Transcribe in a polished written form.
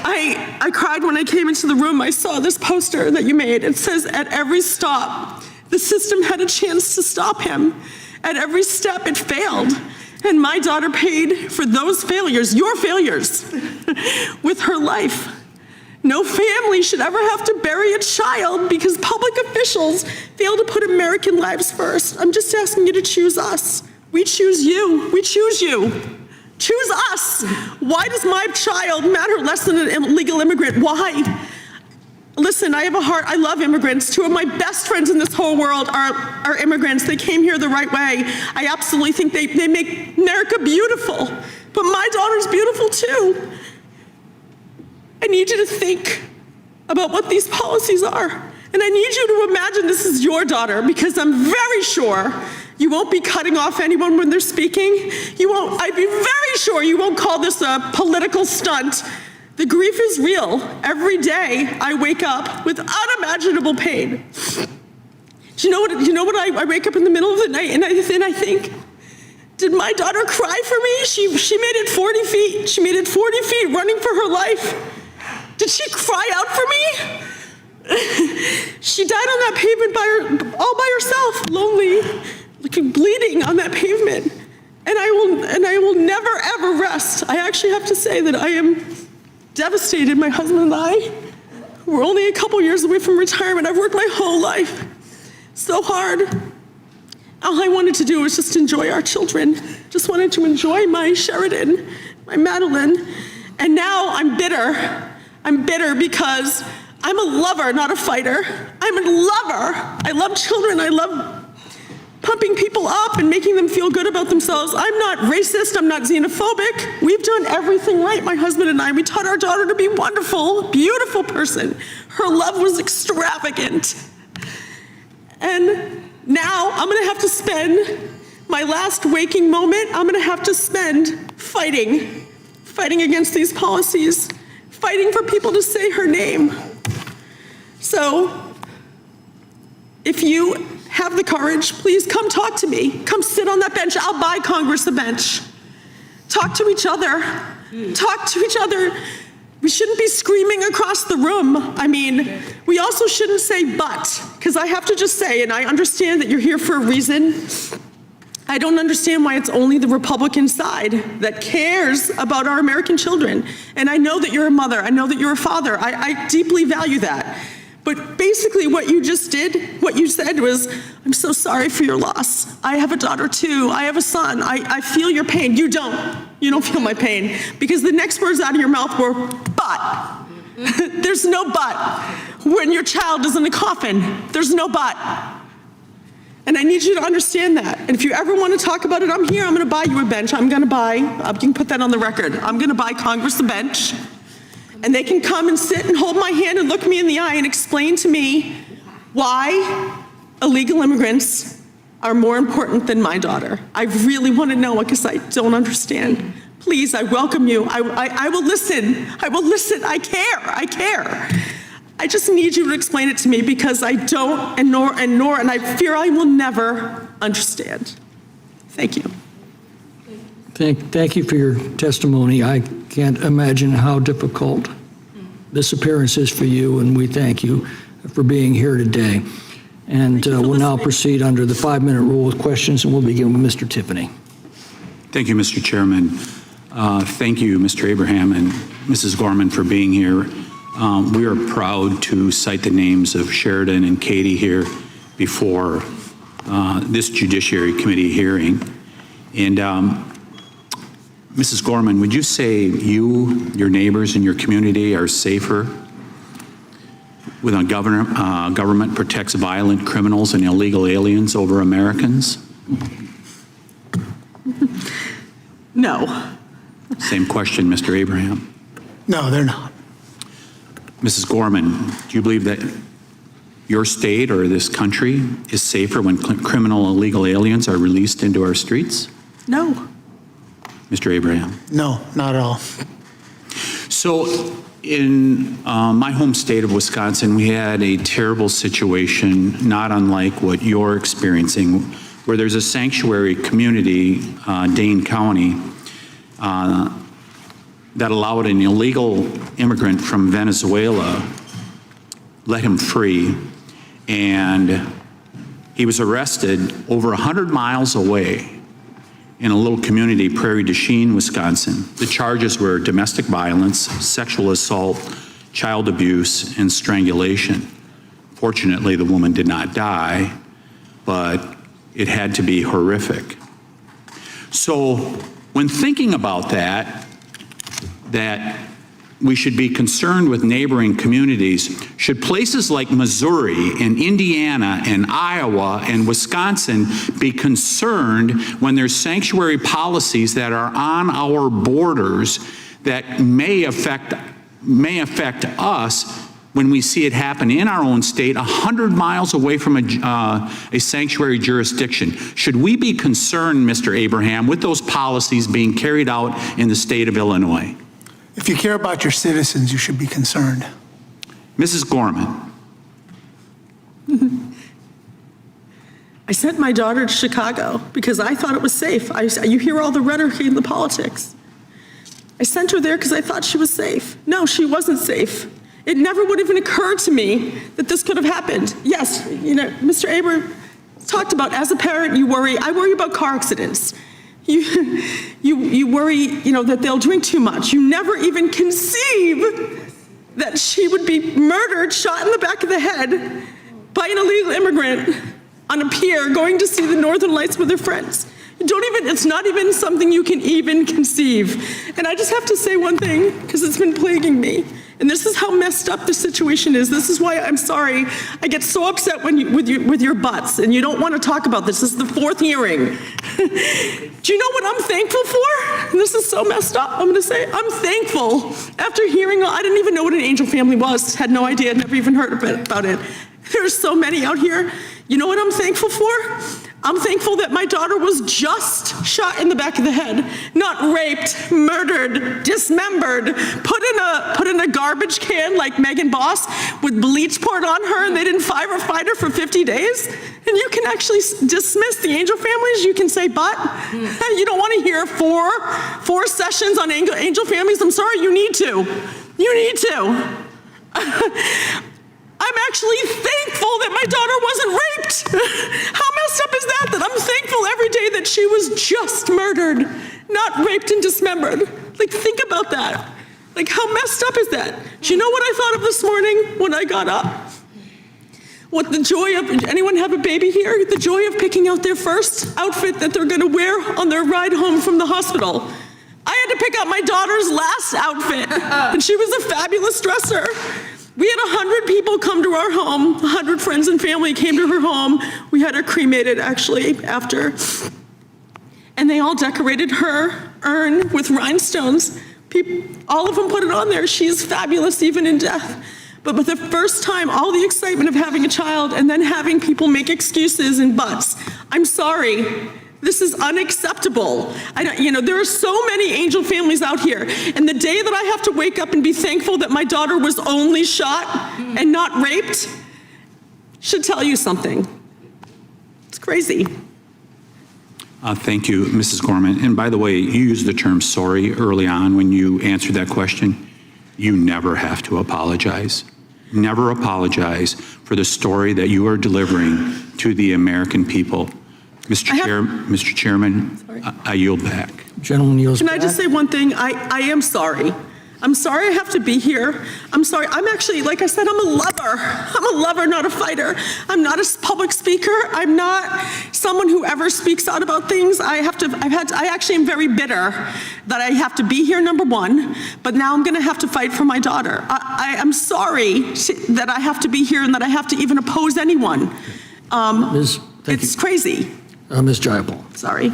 I cried when I came into the room. I saw this poster that you made. It says, at every stop, the system had a chance to stop him. At every step, it failed. And my daughter paid for those failures, your failures, with her life. No family should ever have to bury a child because public officials fail to put American lives first. I'm just asking you to choose us. We choose you. We choose you. Choose us. Why does my child matter less than an illegal immigrant? Why? Listen, I have a heart. I love immigrants. Two of my best friends in this whole world are immigrants. They came here the right way. I absolutely think they make America beautiful. But my daughter's beautiful too. I need you to think about what these policies are. And I need you to imagine this is your daughter, because I'm very sure you won't be cutting off anyone when they're speaking. I'd be very sure you won't call this a political stunt. The grief is real. Every day I wake up with unimaginable pain. Do you know what I wake up in the middle of the night and I think, did my daughter cry for me? She made it 40 feet. She made it 40 feet running for her life. Did she cry out for me? She died on that pavement all by herself, lonely, bleeding on that pavement. And I will never ever rest. I actually have to say that I am devastated. My husband and I, we're only a couple years away from retirement. I've worked my whole life so hard. All I wanted to do was just enjoy our children. Just wanted to enjoy my Sheridan, my Madeline. And now I'm bitter. I'm bitter because I'm a lover, not a fighter. I'm a lover. I love children. I love pumping people up and making them feel good about themselves. I'm not racist. I'm not xenophobic. We've done everything right, my husband and I. We taught our daughter to be wonderful, beautiful person. Her love was extravagant. And now I'm gonna have to spend my last waking moment, I'm gonna have to spend fighting against these policies, fighting for people to say her name. So, if you have the courage, please come talk to me. Come sit on that bench. I'll buy Congress a bench. Talk to each other. Talk to each other. We shouldn't be screaming across the room. I mean, we also shouldn't say but, because I have to just say, and I understand that you're here for a reason. I don't understand why it's only the Republican side that cares about our American children. And I know that you're a mother. I know that you're a father. I deeply value that. But basically what you just did, what you said was, I'm so sorry for your loss. I have a daughter too. I have a son. I feel your pain. You don't feel my pain. Because the next words out of your mouth were, but. There's no but. When your child is in a coffin, there's no but. And I need you to understand that. And if you ever want to talk about it, I'm here. I'm going to buy you a bench. I'm going to buy, you can put that on the record. I'm going to buy Congress a bench. And they can come and sit and hold my hand and look me in the eye and explain to me why illegal immigrants are more important than my daughter. I really want to know because I don't understand. Please, I welcome you. I will listen. I will listen. I care. I care. I just need you to explain it to me because I don't and I fear I will never understand. Thank you. Thank you for your testimony. I can't imagine how difficult this appearance is for you, and we thank you for being here today. And we'll now proceed under the 5-minute rule with questions, and we'll begin with Mr. Tiffany. Thank you, Mr. Chairman. Thank you, Mr. Abraham and Mrs. Gorman, for being here. We are proud to cite the names of Sheridan and Katie here before this Judiciary Committee hearing. And Mrs. Gorman, would you say you, your neighbors, and your community are safer when a government protects violent criminals and illegal aliens over Americans? No. Same question, Mr. Abraham. No, they're not. Mrs. Gorman, do you believe that your state or this country is safer when criminal illegal aliens are released into our streets? No. Mr. Abraham? No, not at all. So in my home state of Wisconsin, we had a terrible situation, not unlike what you're experiencing, where there's a sanctuary community, Dane County, that allowed an illegal immigrant from Venezuela, let him free, and he was arrested over 100 miles away in a little community, Prairie du Chien, Wisconsin. The charges were domestic violence, sexual assault, child abuse, and strangulation. Fortunately, the woman did not die, but it had to be horrific. So when thinking about that we should be concerned with neighboring communities, should places like Missouri and Indiana and Iowa and Wisconsin be concerned when there's sanctuary policies that are on our borders that may affect us when we see it happen in our own state, 100 miles away from a sanctuary jurisdiction? Should we be concerned, Mr. Abraham, with those policies being carried out in the state of Illinois? If you care about your citizens, you should be concerned. Mrs. Gorman. I sent my daughter to Chicago because I thought it was safe. You hear all the rhetoric in the politics. I sent her there because I thought she was safe. No, she wasn't safe. It never would have even occurred to me that this could have happened. Yes, you know, Mr. Aber talked about, as a parent, you worry. I worry about car accidents. You worry, you know, that they'll drink too much. You never even conceive that she would be murdered, shot in the back of the head by an illegal immigrant on a pier going to see the Northern Lights with her friends. It's not even something you can even conceive. And I just have to say one thing, because it's been plaguing me. And this is how messed up the situation is. This is why I'm sorry. I get so upset with your butts, and you don't want to talk about this. This is the fourth hearing. Do you know what I'm thankful for? And this is so messed up. I'm going to say I'm thankful. After hearing, I didn't even know what an angel family was. Had no idea. Never even heard about it. There's so many out here. You know what I'm thankful for? I'm thankful that my daughter was just shot in the back of the head, not raped, murdered, dismembered, put in a garbage can like Megan Boss with bleach poured on her, and they didn't fight her for 50 days. And you can actually dismiss the angel families. You can say, but you don't want to hear four sessions on angel families. I'm sorry, you need to. You need to. I'm actually thankful that my daughter wasn't raped. How messed up is that? That I'm thankful every day that she was just murdered, not raped and dismembered. Like, think about that. Like, how messed up is that? Do you know what I thought of this morning when I got up? What the joy of, anyone have a baby here? The joy of picking out their first outfit that they're gonna wear on their ride home from the hospital. I had to pick out my daughter's last outfit, and she was a fabulous dresser. We had 100 people come to our home, 100 friends and family came to her home. We had her cremated, actually, after. And they all decorated her urn with rhinestones. All of them put it on there. She is fabulous, even in death. But the first time, all the excitement of having a child and then having people make excuses and buts. I'm sorry. This is unacceptable. There are so many angel families out here, and the day that I have to wake up and be thankful that my daughter was only shot and not raped should tell you something. It's crazy. Thank you, Mrs. Gorman. And by the way, you used the term sorry early on when you answered that question. You never have to apologize. Never apologize for the story that you are delivering to the American people. Mr. Chairman, I yield back. Gentleman yields back. Can I just say one thing? I am sorry. I'm sorry I have to be here. I'm sorry. I'm actually, like I said, I'm a lover. I'm a lover, not a fighter. I'm not a public speaker. I'm not someone who ever speaks out about things. I actually am very bitter that I have to be here, number one, but now I'm going to have to fight for my daughter. I am sorry that I have to be here and that I have to even oppose anyone. Ms. Thank It's you. crazy. Ms. Jayapal. Sorry.